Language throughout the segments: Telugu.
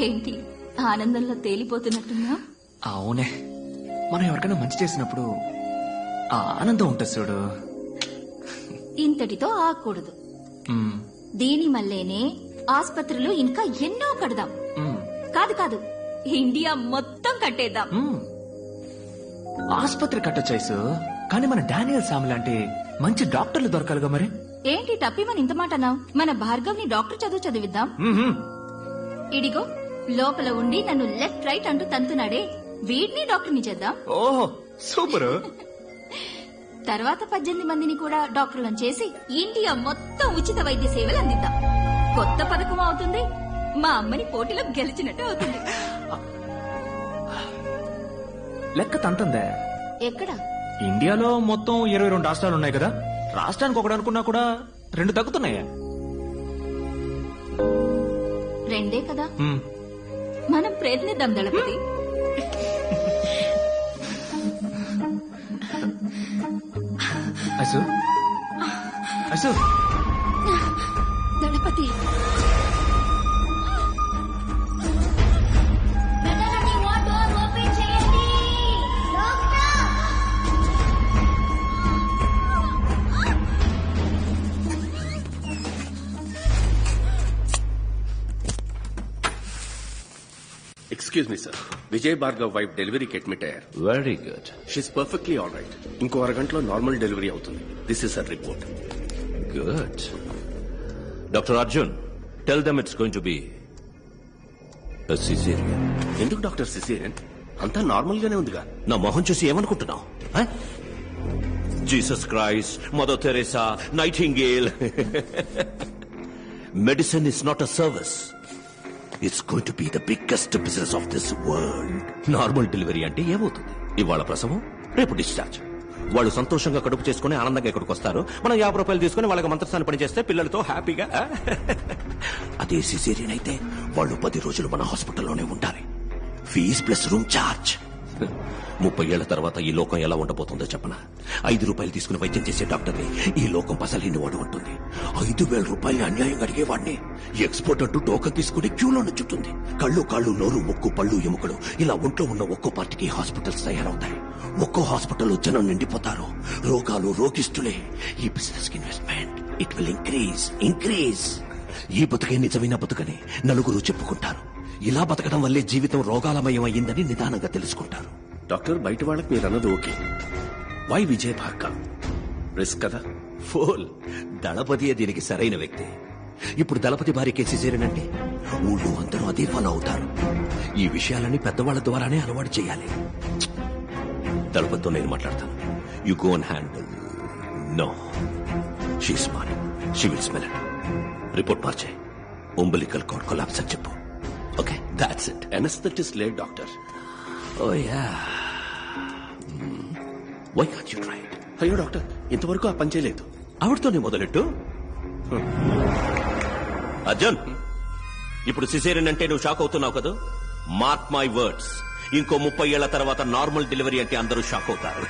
ఏంటి ఆనందంలో తేలిపోతున్నట్టున్నా? అవునే, మనం ఎవరికైనా మంచి చేసినప్పుడు ఆ ఆనందం ఉంటుంది చూడు. ఇంతటితో ఆగకూడదు. దీని మల్లేనే ఆస్పత్రులు ఇంకా ఎన్నో కడదాం. కాదు కాదు, ఇండియా మొత్తం కట్టేద్దాం. ఆస్పత్రి కట్టొచ్చాయిసు, కానీ మన డానియల్ సామ్ లాంటి మంచి డాక్టర్లు దొరకాలిగా. మరి ఏంటి టప్పిమని ఇంత మాట అన్నావు? మన భార్గవ్ ని డాక్టర్ చదివిద్దాం. ఇడిగో లోపల ఉండి నన్ను లెఫ్ట్ రైట్ అంటూ తంతున్నాడే, వీడిని డాక్టర్ని చేద్దాం. ఓహో సూపర్. తర్వాత 18 మందిని కూడా డాక్టర్లను చేసి ఇండియా మొత్తం ఉచిత వైద్య సేవలు అందిద్దాం. కొత్త పథకం అవుతుంది, మా అమ్మని పోటీలో గెలిచినట్టు అవుతుంది. లెక్క తంతందే. ఎక్కడ? ఇండియాలో మొత్తం 22 రాష్ట్రాలు ఉన్నాయి కదా, రాష్ట్రానికి ఒకటి అనుకున్నా కూడా 2 తగ్గుతున్నాయా? 2 కదా. మనం ప్రయత్నిద్దాం దళపతి. అసు అసు దళపతి, Excuse me, sir. Vijay Bhargav wife delivery ki admit ayyaru. Very good. She's perfectly all right. Inko aragantlo normal delivery avutundi. This is her report. Good. Dr. Arjun, tell them it's going to be a cesarean. Enduku doctor cesarean? Anta normal gaane undiga. Na mohan chusi ఏమనుకుంటున్నావు? Jesus Christ, Mother Teresa, Nightingale. Medicine is not a service. It's going to be the biggest business of this world. Normal delivery అంటే ఏమవుతుంది? ఇవాళ ప్రసవం, రేపు డిశ్చార్జ్. వాళ్ళు సంతోషంగా కడుపు చేసుకుని ఆనందంగా ఇక్కడికి వస్తారు. మనం 50 రూపాయలు తీసుకుని వాళ్ళకి మంత్రస్థానం పని చేస్తే పిల్లలతో హ్యాపీగా. అదే సిజేరియన్ అయితే వాళ్ళు 10 రోజులు మన హాస్పిటల్లోనే ఉండాలి. Fees plus room charge. 30 ఏళ్ల తర్వాత ఈ లోకం ఎలా ఉండబోతుందో చెప్పనా? 5 రూపాయలు తీసుకుని వైద్యం చేసే డాక్టర్ని ఈ లోకం పసలేని వాడు ఉంటుంది. 5,000 రూపాయలు అన్యాయంగా అడిగేవాడిని ఎక్స్పోర్ట్ అంటూ టోకన్ తీసుకుని క్యూలో నుంచుంటుంది. కళ్ళు కాళ్ళు నోరు ముక్కు పళ్ళు ఎముకలు ఇలా ఒంట్లో ఉన్న ఒక్కో పార్టీకి హాస్పిటల్స్ తయారవుతాయి. ఒక్కో హాస్పిటల్లో జనం నిండిపోతారు. రోగాలు రోగిస్తులే. ఈ బిజినెస్ కి ఇన్వెస్ట్మెంట్ ఇట్ విల్ ఇంక్రీజ్. ఈ బతుకే నిజమైన బతుకని నలుగురు చెప్పుకుంటారు. ఇలా బతకడం వల్లే జీవితం రోగాలమయం అయ్యిందని నిదానంగా తెలుసుకుంటారు. డాక్టర్, బయట వాళ్ళకి మీరు అన్నది okay. Why Vijay Bhargav? Risk కదా. ఫోల్. దళపతియే దీనికి సరైన వ్యక్తి. ఇప్పుడు దళపతి భార్యకే సిజేరియన్ ఊళ్ళో అందరూ అదే ఫాలో అవుతారు. ఈ విషయాలని పెద్దవాళ్ల ద్వారానే అలవాటు చేయాలి. దళపతితో నేను మాట్లాడతాను. You go and handle. No, she smart. She will smell it. Report మార్చే. umbilical cord collapse అని చెప్పు. Okay, that's it. Anaesthetist late doctor. Oh yeah. Why can't you try it? అయ్యో డాక్టర్, ఇంతవరకు ఆ పని చేయలేదు. ఆవిడతోనే మొదలెట్టు. అర్జున్, ఇప్పుడు సిజేరియన్ అంటే నువ్వు షాక్ అవుతున్నావు కదా? మార్క్ మై వర్డ్స్, ఇంకో 30 ఏళ్ల తర్వాత నార్మల్ డెలివరీ అంటే అందరూ షాక్ అవుతారు.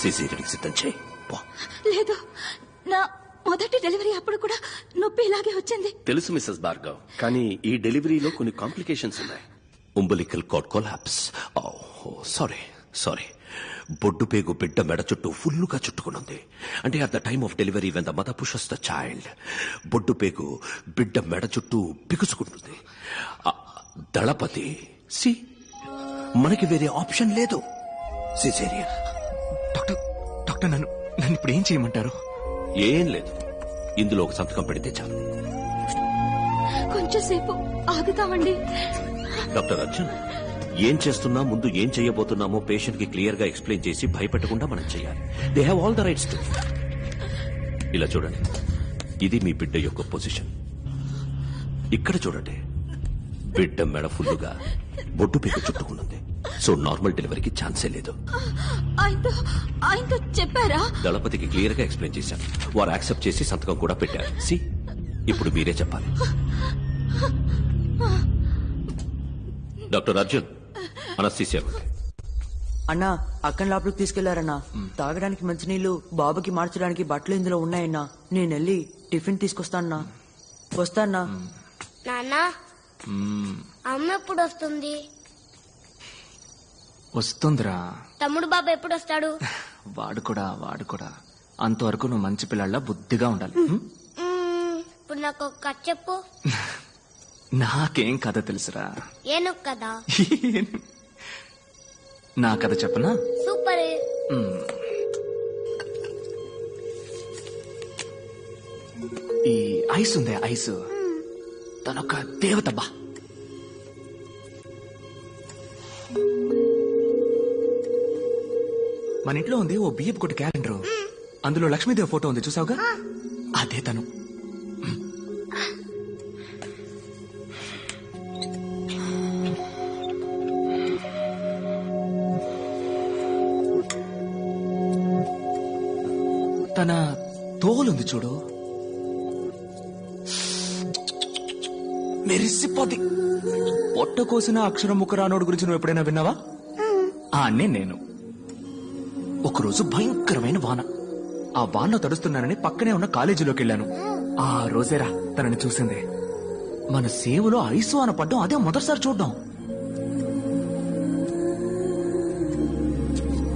సిజేరియన్ సిద్ధం చేయి. లేదు, నా మొదటి డెలివరీ అప్పుడు కూడా నొప్పి ఇలాగే వచ్చింది. తెలుసు మిస్సెస్ భార్గవ్, కానీ ఈ డెలివరీలో కొన్ని కాంప్లికేషన్స్ ఉన్నాయి. umbilical cord collapse. సారీ. బొడ్డు పేగు బిడ్డ మెడ చుట్టూ ఫుల్లుగా చుట్టుకునుంది. అంటే at the time of delivery when the mother pushes the child, బొడ్డు పేగు బిడ్డ మెడ చుట్టూ బిగుసుకుంటుంది. దళపతి, సి, మనకి వేరే ఆప్షన్ లేదు. సిజేరియన్. డాక్టర్, నన్ను ఇప్పుడు ఏం చేయమంటారు? ఏం లేదు, ఇందులో ఒక సంతకం పెడితే చాలు. కొంచెం సేపు ఆగుతామండి. డాక్టర్ అర్జున్, ఏం చేస్తున్నా ముందు ఏం చేయబోతున్నామో పేషెంట్ కి క్లియర్ గా ఎక్స్ప్లెయిన్ చేసి భయపెట్టకుండా మనం చేయాలి. They have all the rights to. ఇలా చూడండి, ఇది మీ బిడ్డ యొక్క పొజిషన్. ఇక్కడ చూడండి, బిడ్డ మెడ ఫుల్లుగా బొడ్డు పీక చుట్టుకున్నది. సో నార్మల్ డెలివరీకి ఛాన్సే లేదు. ఆయనతో చెప్పారా? దళపతికి క్లియర్ గా ఎక్స్ప్లెయిన్ చేశాను. వారు యాక్సెప్ట్ చేసి సంతకం కూడా పెట్టారు. సి, ఇప్పుడు మీరే చెప్పాలి. Doctor Arjun, anaesthesia. అన్నా, అక్కని లోపలికి తీసుకెళ్లారన్నా. తాగడానికి మంచినీళ్లు, బాబుకి మార్చడానికి బట్టలు ఇందులో ఉన్నాయన్నా. నేను వెళ్ళి టిఫిన్ తీసుకొస్తానన్నా. వస్తానా? నాన్న అమ్మ ఎప్పుడు వస్తుంది? వస్తుందిరా. తమ్ముడు బాబా ఎప్పుడు వస్తాడు? వాడు కూడా అంతవరకు నువ్వు మంచి పిల్లల్లా బుద్ధిగా ఉండాలి. ఇప్పుడు నాకు ఒక కథ చెప్పు. నాకేం కథ తెలుసురా. ఏను కదా? నా కథ చెప్పనా? సూపర్. ఈ ఐస్ ఉందే, ఐస్ తనొక దేవత బా. మన ఇంట్లో ఉంది ఓ బియ్యపు కొట్టు క్యాలెండర్. అందులో లక్ష్మీదేవి ఫోటో ఉంది, చూసావుగా? అదే తను. తన తోలుంది చూడు, మెరిసిపోద్ది. పొట్ట కోసిన అక్షరం ముఖరానోడు గురించి నువ్వు ఎప్పుడైనా విన్నావా? నేను ఒకరోజు భయంకరమైన వాన. ఆ వానలో తడుస్తున్నానని పక్కనే ఉన్న కాలేజీలోకి వెళ్ళాను. ఆ రోజేరా తనని చూసింది. మన సేవలో ఐసు వాన పడ్డం అదే మొదటిసారి చూడ్డం.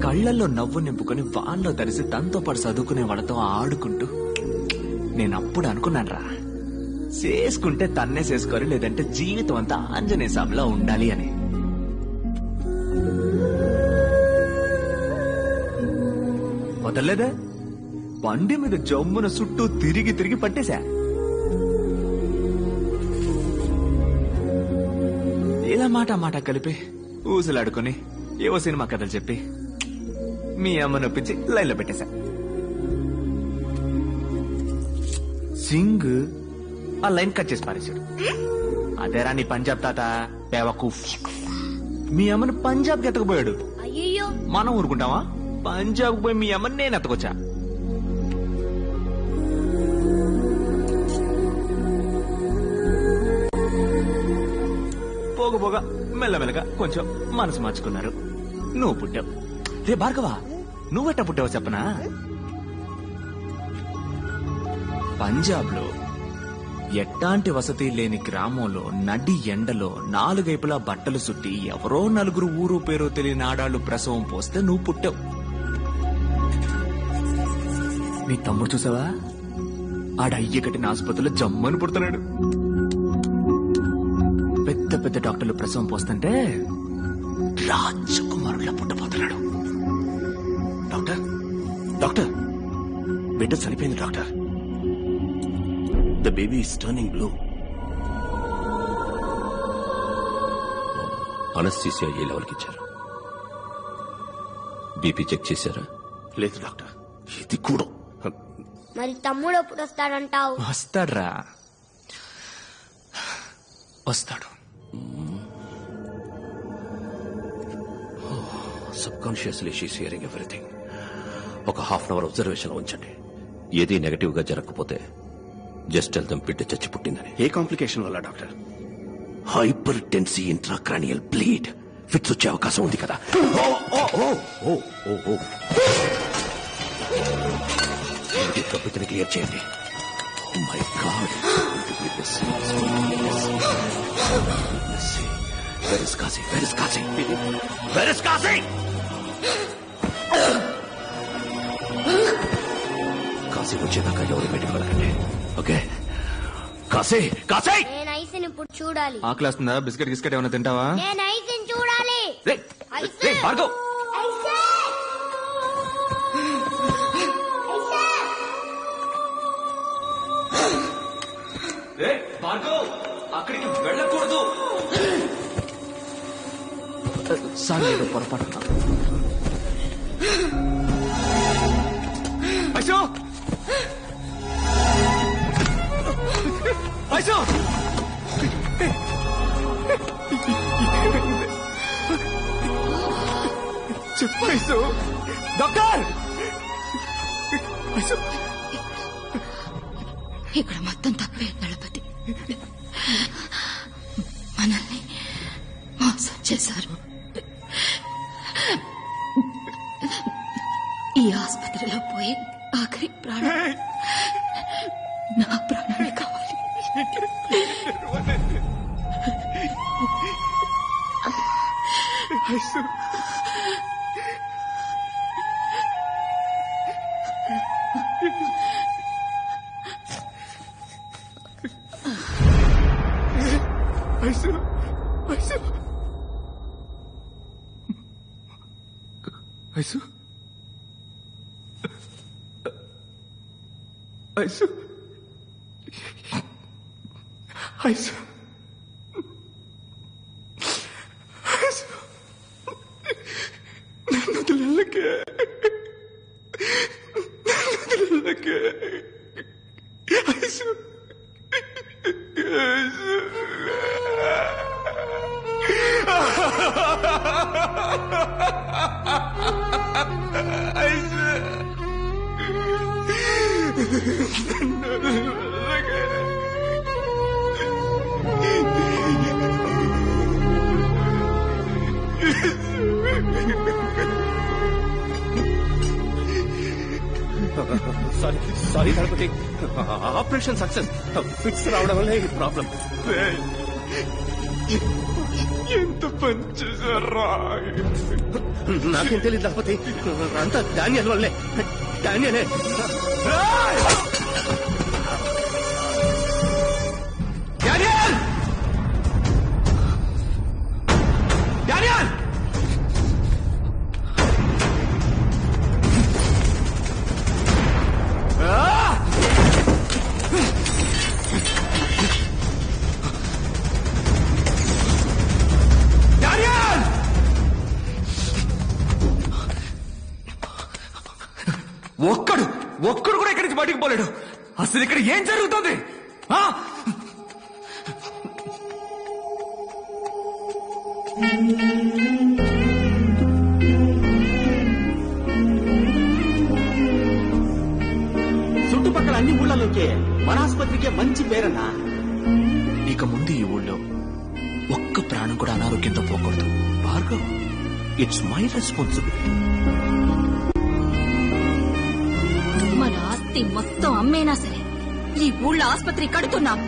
కళ్లల్లో నవ్వు నింపుకొని వానలో తడిసి తనతో పాటు చదువుకునే వాళ్ళతో ఆడుకుంటూ నేనప్పుడు అనుకున్నానురా, చేసుకుంటే తన్నే చేసుకోవాలి, లేదంటే జీవితం అంతా ఆంజనేయ స్వామిలా ఉండాలి అని. వదలలేదే, బండి మీద జమ్మున చుట్టూ తిరిగి పట్టేశా. ఇలా మాట కలిపి ఊసులాడుకుని ఏవో సినిమా కథలు చెప్పి మీ అమ్మ నొప్పించి లైన్లో పెట్టేశా. సింగ్ ఆ లైన్ కట్ చేసి పారేశాడు. అదేరా నీ పంజాబ్ తాత బేవకూఫ్. మీ అమ్మని పంజాబ్కి ఎత్తకపోయాడు. అయ్యో, మనం ఊరుకుంటావా? పంజాబ్కి పోయి మీ అమ్మని నేను ఎత్తకొచ్చా. పోగ మెల్లమెల్లగా కొంచెం మనసు మార్చుకున్నారు. నువ్వు పుట్టావు. రే భార్గవా, నువ్వెట్టా పుట్టావో చెప్పనా? పంజాబ్ లో ఎట్టాంటి వసతి లేని గ్రామంలో నడి ఎండలో 4 వైపులా బట్టలు సుట్టి ఎవరో 4 ఊరు పేరు తెలియని ఆడాళ్లు ప్రసవం పోస్తే నువ్వు పుట్టావు. నీ తమ్ముడు చూసావా? ఆడ అయ్య కట్టిన ఆసుపత్రిలో జమ్మని పుడుతున్నాడు. పెద్ద డాక్టర్లు ప్రసవం పోస్తుంటే రాజకుమారులా పుట్టబోతున్నాడు. డాక్టర్, బిడ్డ చనిపోయింది doctor. The baby is turning blue. Anaesthesia ఏ లెవెల్కి ఇచ్చారు? బీపీ చెక్ చేశారా? లేదు డాక్టర్, ఇది కూడా. మరి తమ్ముడు ఎప్పుడు వస్తాడంటావు? వస్తాడు. Sub consciously she's hearing everything. ఒక ½ అవర్ అబ్జర్వేషన్ ఉంచండి. ఏది నెగటివ్ గా జరగకపోతే జస్ట్ టెల్ దెమ్ బిడ్డ చచ్చి పుట్టిందని. ఏ కాంప్లికేషన్ వల్ల doctor? Hyper Tennessee intracranial bleed. Fits వచ్చే అవకాశం ఉంది కదా. బిడ్డని క్లియర్ చేయండి. Oh my God. Where is Kasi? Where is Kasi? Where is Kasi? Kashi వచ్చేదాకా ఎవరు బయటకు వెళ్ళకండి. ఓకే? కాశీ, కాశీ! నేను ఐస్ని ఇప్పుడు చూడాలి. ఆకలేస్తుందా? బిస్కెట్ గిస్కెట్ ఏమైనా తింటావా? నేను ఐస్ని చూడాలి. భార్గవ్, భార్గవ్, అక్కడికి వెళ్ళకూడదు. సారీ, ఏదో పొరపాటు. ఐసో, ఐసో, చెప్పు ఐసో. డాక్టర్, ఐసో. ఇక్కడ మొత్తం తప్పే దళపతి. మనల్ని మోసం చేశారు. ఈ ఆసుపత్రిలో పోయి ఆఖరి ప్రాణం నా ప్రాణాలే కావాలి. ఐసు ఐసు ఐసు ఐసు నన్ను వదిలేళ్ళకే ఐసు ఐసు sorry Ganapati, operation success. Fits రావడం వల్ల ఈ ప్రాబ్లం. ఎంత పని చేశారా? నాకేం తెలియదు గణపతి, అంతా డానియల్ వల్లే. డానియలే. డానియల్! డానియల్! డానియల్! ఒక్కడు కూడా ఇక్కడి నుంచి బయటికి పోలేడు. అసలు ఇక్కడ ఏం జరుగుతుంది? చుట్టుపక్కల అన్ని ఊళ్ళలోకే మన ఆసుపత్రికే మంచి పేరన్నా. ఇక ముందు ఈ ఊళ్ళో ఒక్క ప్రాణం కూడా అనారోగ్యంతో పోకూడదు. Bhargav, it's my responsibility. మన ఆస్తి మొత్తం అమ్మేనా సరే ఈ ఊళ్ళో ఆసుపత్రి కడుతున్నాం.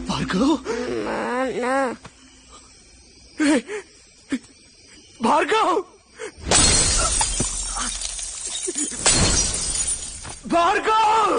భార్గవ్, భార్గవ్, భార్గవ్!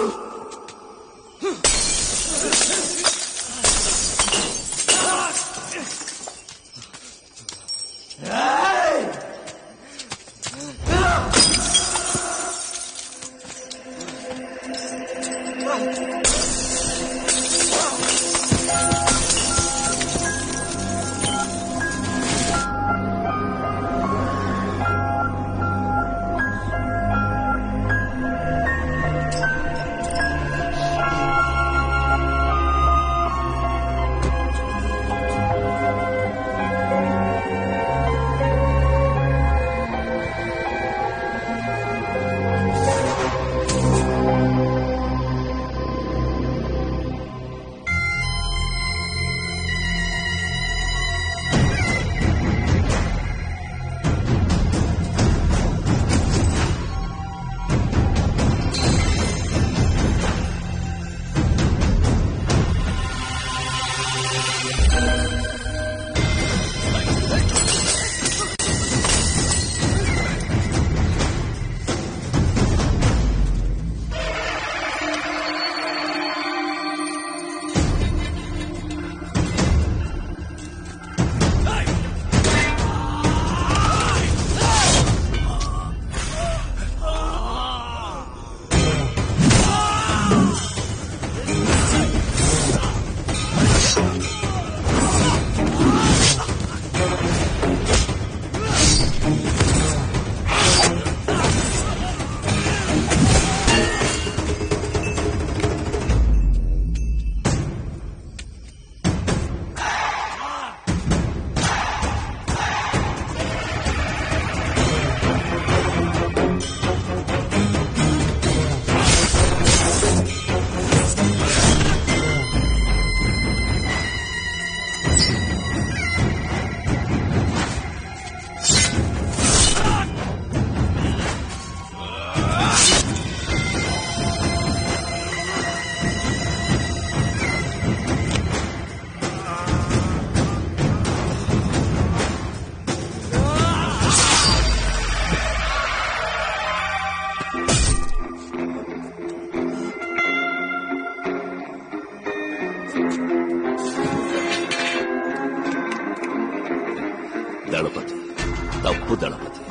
తప్పు దళపతి,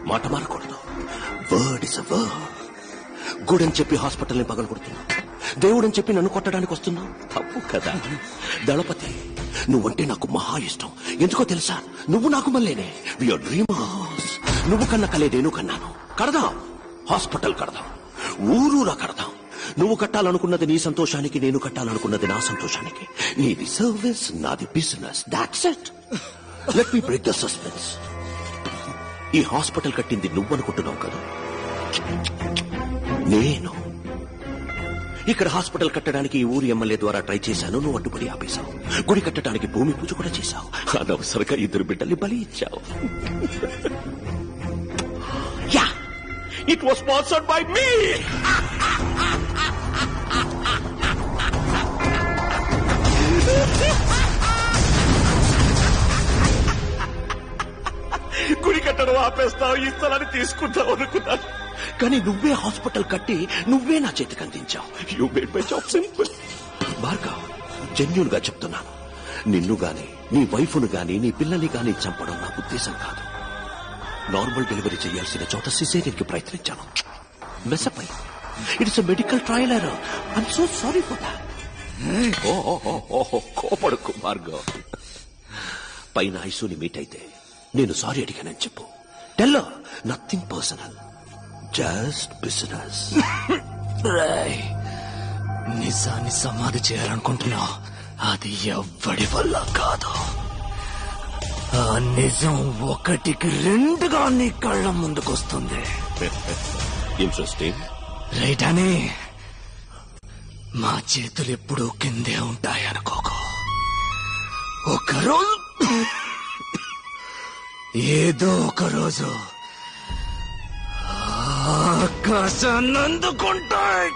మాట మారకూడదు. Word is a word. గుడని చెప్పి హాస్పిటల్ని పగలగొడుతున్నావు, దేవుడని చెప్పి నన్ను కొట్టడానికి వస్తున్నావు. తప్పు కదా దళపతి. నువ్వంటే నాకు మహా ఇష్టం. ఎందుకో తెలుసా? నువ్వు నాకు మళ్ళీనే. VR dreamers. నువ్వు కన్న కలే నేను కన్నాను. కడదాం, హాస్పిటల్ కడదాం, ఊరూరా కడదాం. నువ్వు కట్టాలనుకున్నది నీ సంతోషానికి, నేను కట్టాలనుకున్నది నా సంతోషానికి. నీది సర్వీస్, నాది business. That's it. Let me break the suspense. ఈ హాస్పిటల్ కట్టింది నువ్వు అనుకుంటున్నావు కదా, నేను. ఇక్కడ హాస్పిటల్ కట్టడానికి ఈ ఊరి ఎమ్మెల్యే ద్వారా ట్రై చేశాను, నువ్వు అడ్డుపడి ఆపేశావు. గుడి కట్టడానికి భూమి పూజ కూడా చేశావు. అనవసరంగా 2 బిడ్డల్ని బలి ఇచ్చావు. Yeah, it was sponsored by me. గుడి కట్టడం ఆపేస్తావు, ఈ స్థలాన్ని తీసుకుంటావు అనుకున్నాను. కానీ నువ్వే హాస్పిటల్ కట్టి నువ్వే నా చేతికి అందించావు. You made my job simple. Bhargav, genuine గా చెప్తున్నాను, నిన్ను గాని, నీ వైఫ్ను గాని, నీ పిల్లల్ని గాని చంపడం నా ఉద్దేశం కాదు. నార్మల్ డెలివరీ చేయాల్సిన చోట సిజేరియన్ కి ప్రయత్నించాను. మెసపై it's medical trial error. I'm so sorry for that. కోపడుకు భార్గవ్. పైన ఐసూని మీట్ అయితే నేను సారీ అడిగానని చెప్పు. Tell nothing personal, just business. నిజాన్ని సమాధి చేయాలనుకుంటున్నా, అది ఎవ్వడి వల్ల కాదు. ఆ నిజం 1కి 2గా నీ కళ్ళ ముందుకొస్తుంది. ఇంట్రెస్టింగ్. రైట్ అని మా చేతులు ఎప్పుడూ కిందే ఉంటాయనుకోకు. ఒకరోజు ఏదో ఒక రోజు ఆకాశాన్ని అందుకుంటాయి.